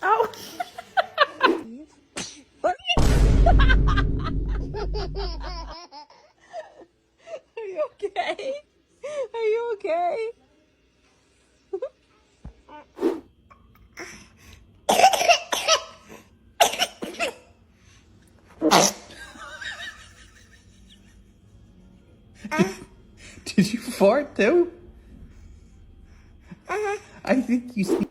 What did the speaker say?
Oh. Are you okay? Are you okay? Did you fart too? I think you sneezed.